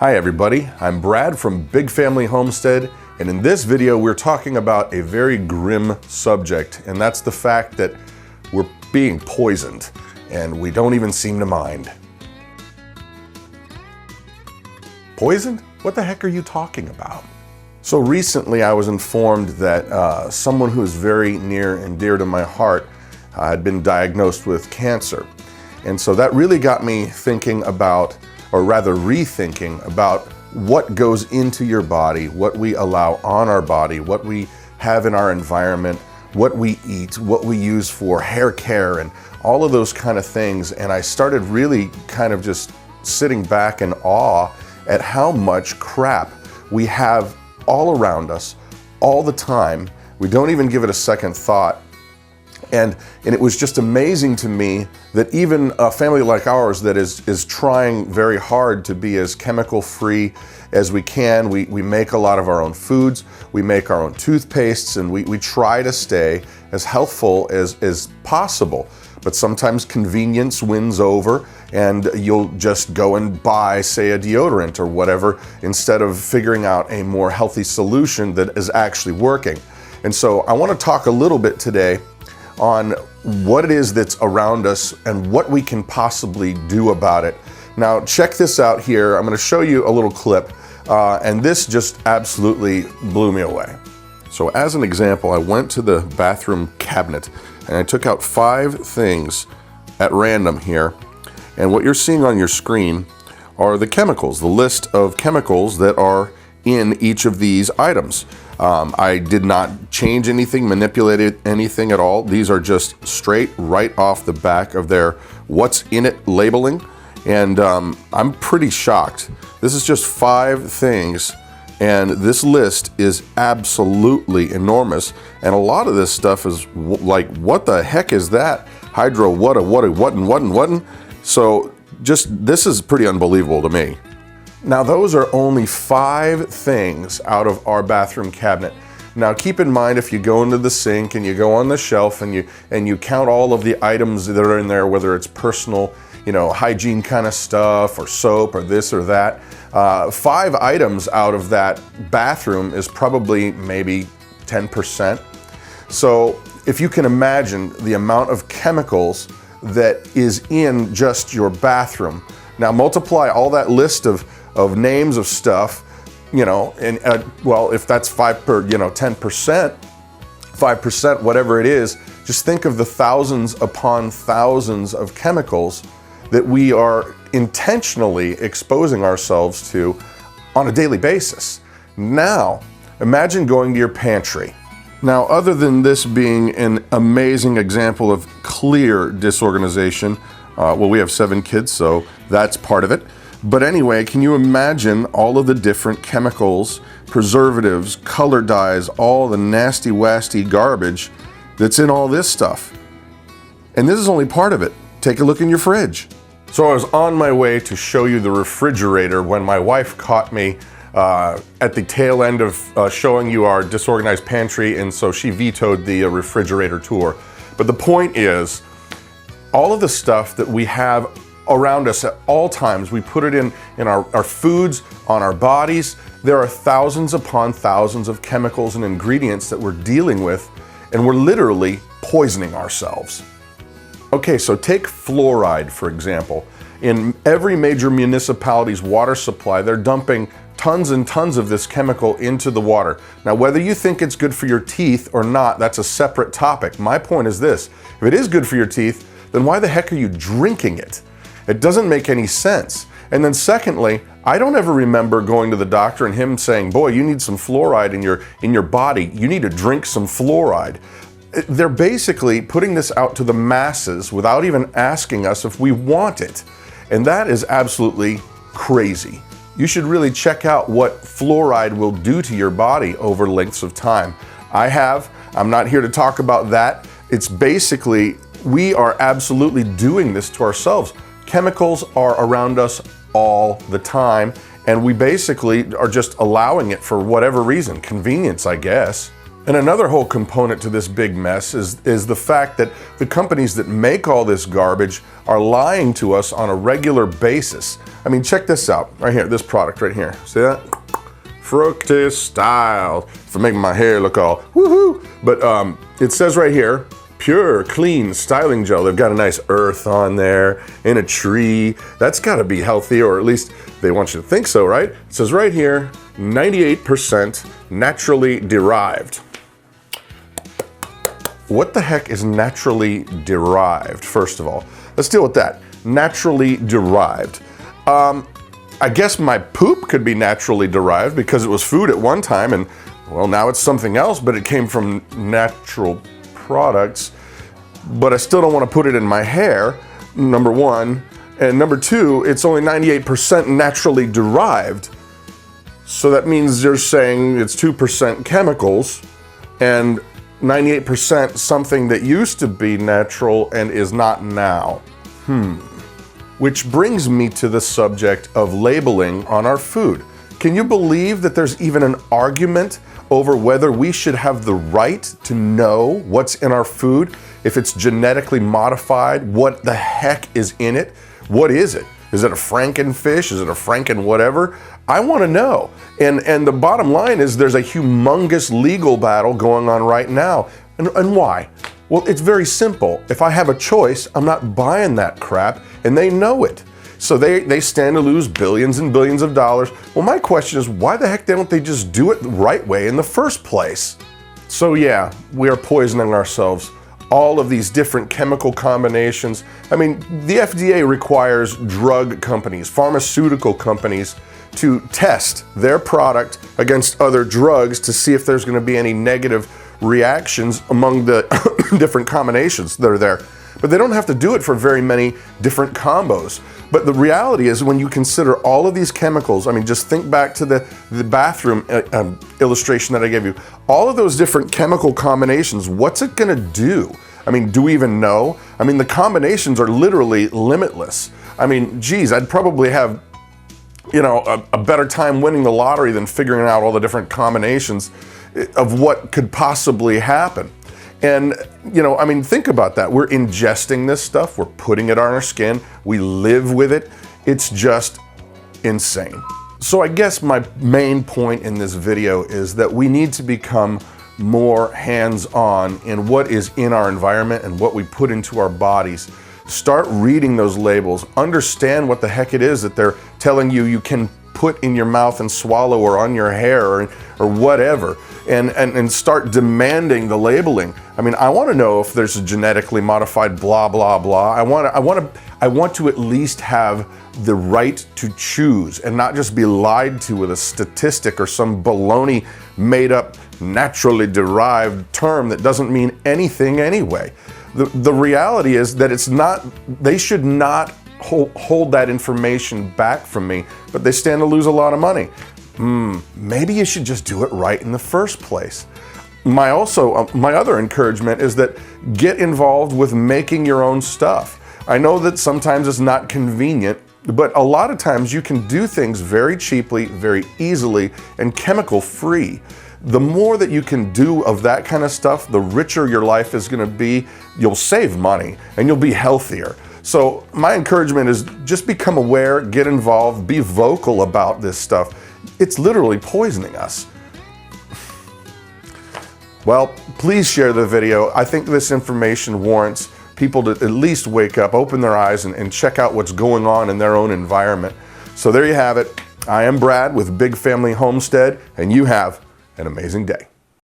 Hi everybody, I'm Brad from Big Family Homestead, and in this video we're talking about a very grim subject, and that's the fact that we're being poisoned and we don't even seem to mind. Poisoned? What the heck are you talking about? So recently I was informed that someone who is very near and dear to my heart had been diagnosed with cancer. And so that really got me thinking about, or rather rethinking about, what goes into your body, what we allow on our body, what we have in our environment, what we eat, what we use for hair care, and all of those kind of things. And I started really kind of just sitting back in awe at how much crap we have all around us all the time. We don't even give it a second thought. And it was just amazing to me that even a family like ours that is trying very hard to be as chemical free as we can, we make a lot of our own foods, we make our own toothpastes, and we try to stay as healthful as possible. But sometimes convenience wins over and you'll just go and buy, say, a deodorant or whatever, instead of figuring out a more healthy solution that is actually working. And so I want to talk a little bit today on what it is that's around us and what we can possibly do about it. Now check this out here. I'm going to show you a little clip and this just absolutely blew me away. So as an example, I went to the bathroom cabinet and I took out 5 things at random here, and what you're seeing on your screen are the chemicals, the list of chemicals that are in each of these items. I did not change anything, manipulated anything at all. These are just straight right off the back of their what's in it labeling, and I'm pretty shocked. This is just 5 things, and this list is absolutely enormous, and a lot of this stuff is like, what the heck is that? Hydro, what. So just, this is pretty unbelievable to me. Now those are only 5 things out of our bathroom cabinet. Now keep in mind, if you go into the sink and you go on the shelf and you count all of the items that are in there, whether it's personal, hygiene kind of stuff or soap or this or that, 5 items out of that bathroom is probably maybe 10%. So if you can imagine the amount of chemicals that is in just your bathroom, now multiply all that list of names of stuff, and well, if that's 10%, 5%, whatever it is, just think of the thousands upon thousands of chemicals that we are intentionally exposing ourselves to on a daily basis. Now, imagine going to your pantry. Now, other than this being an amazing example of clear disorganization, well, we have 7 kids, so that's part of it. But anyway, can you imagine all of the different chemicals, preservatives, color dyes, all the nasty, wasty garbage that's in all this stuff? And this is only part of it. Take a look in your fridge. So I was on my way to show you the refrigerator when my wife caught me at the tail end of showing you our disorganized pantry, and so she vetoed the refrigerator tour. But the point is, all of the stuff that we have around us at all times, we put it in our foods, on our bodies. There are thousands upon thousands of chemicals and ingredients that we're dealing with, and we're literally poisoning ourselves. Okay, so take fluoride, for example. In every major municipality's water supply, they're dumping tons and tons of this chemical into the water. Now, whether you think it's good for your teeth or not, that's a separate topic. My point is this: if it is good for your teeth, then why the heck are you drinking it? It doesn't make any sense. And then secondly, I don't ever remember going to the doctor and him saying, boy, you need some fluoride in your body. You need to drink some fluoride. They're basically putting this out to the masses without even asking us if we want it. And that is absolutely crazy. You should really check out what fluoride will do to your body over lengths of time. I'm not here to talk about that. It's basically, we are absolutely doing this to ourselves. Chemicals are around us all the time, and we basically are just allowing it for whatever reason, convenience, I guess. And another whole component to this big mess is the fact that the companies that make all this garbage are lying to us on a regular basis. I mean, check this out, right here, this product right here. See that? Fructis Style. For making my hair look all woohoo. But it says right here, pure, clean styling gel. They've got a nice earth on there and a tree. That's gotta be healthy, or at least they want you to think so, right? It says right here, 98% naturally derived. What the heck is naturally derived, first of all? Let's deal with that. Naturally derived. I guess my poop could be naturally derived because it was food at one time and, well, now it's something else, but it came from natural products. But I still don't want to put it in my hair, number one. And number two, it's only 98% naturally derived. So that means you're saying it's 2% chemicals and 98% something that used to be natural and is not now. Which brings me to the subject of labeling on our food. Can you believe that there's even an argument over whether we should have the right to know what's in our food? If it's genetically modified, what the heck is in it? What is it? Is it a Frankenfish? Is it a Franken whatever? I want to know. And the bottom line is there's a humongous legal battle going on right now. And why? Well, it's very simple. If I have a choice, I'm not buying that crap, and they know it. So they stand to lose billions and billions of dollars. Well, my question is, why the heck don't they just do it the right way in the first place? So yeah, we are poisoning ourselves. All of these different chemical combinations. I mean, the FDA requires drug companies, pharmaceutical companies, to test their product against other drugs to see if there's going to be any negative reactions among the different combinations that are there. But they don't have to do it for very many different combos. But the reality is, when you consider all of these chemicals, I mean, just think back to the bathroom illustration that I gave you. All of those different chemical combinations, what's it gonna do? I mean, do we even know? I mean, the combinations are literally limitless. I mean, geez, I'd probably have, you know, a better time winning the lottery than figuring out all the different combinations of what could possibly happen. And, you know, I mean, think about that. We're ingesting this stuff, we're putting it on our skin, we live with it. It's just insane. So I guess my main point in this video is that we need to become more hands-on in what is in our environment and what we put into our bodies. Start reading those labels, understand what the heck it is that they're telling you you can put in your mouth and swallow, or on your hair, or whatever, and start demanding the labeling. I mean, I want to know if there's a genetically modified blah blah blah. I want to at least have the right to choose and not just be lied to with a statistic or some baloney made up naturally derived term that doesn't mean anything anyway. The reality is that it's not, they should not hold that information back from me, but they stand to lose a lot of money. Maybe you should just do it right in the first place. My other encouragement is that get involved with making your own stuff. I know that sometimes it's not convenient, but a lot of times you can do things very cheaply, very easily, and chemical free. The more that you can do of that kind of stuff, the richer your life is going to be. You'll save money and you'll be healthier. So my encouragement is just become aware, get involved, be vocal about this stuff. It's literally poisoning us. Well, please share the video. I think this information warrants people to at least wake up, open their eyes, and check out what's going on in their own environment. So there you have it. I am Brad with Big Family Homestead, and you have an amazing day.